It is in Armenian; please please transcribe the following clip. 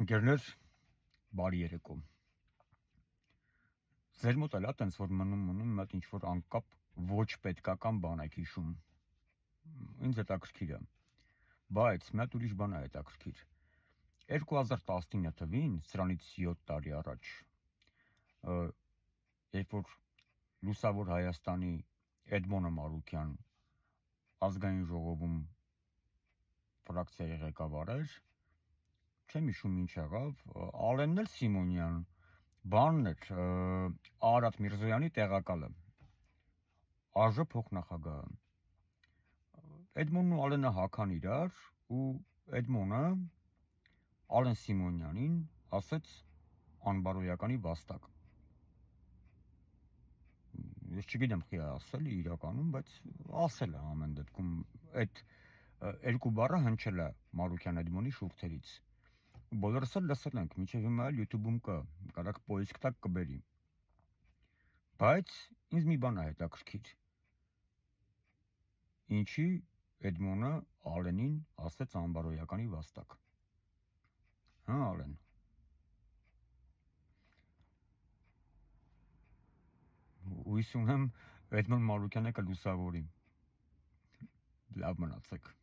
Ընկերներ, բարի երեկո։ Ձեր մոտ էլ տենց որ մնում մի հատ ինչ-որ անկապ ոչ պետքական բան եք հիշում։ Ինձ հետաքրքիր է։ Բայց մի հատ ուրիշ բան է հետաքրքիր։ 2019 թվին, սրանից 7 տարի առաջ, երբ որ Լուսավոր Հայաստանի Էդմոնը Մարուքյան ազգային ժողովում ֆրակցիայի ղեկավար էր, չեմ հիշում ինչ եղավ, Ալենն էլ Սիմոնյան, բանն էր, Արարատ Միրզոյանի տեղակալը, ԱԺ փոխնախագահը։ Էդմոնն ու Ալենը հագան իրար ու Էդմոնը Ալեն Սիմոնյանին ասեց անբարոյականի վաստակ։ Ես չգիտեմ խի ասել իրականում, բայց ասել է ամեն դեպքում այդ երկու բառը հնչել է Մարուքյան Էդմոնի շուրթերից։ Բոլորս էլ լսել ենք, մինչև հիմա էլ YouTube-ում կա, կարաք պոիսկ տակ կբերի։ Բայց ինձ մի բան է հետաքրքիր։ Ինչի Էդմոնը Ալենին ասեց անբարոյականի վաստակ։ Հա, Ալեն։ Հույս ունեմ Էդմոն Մարուքյանը կլուսավորի։ Լավ մնացեք։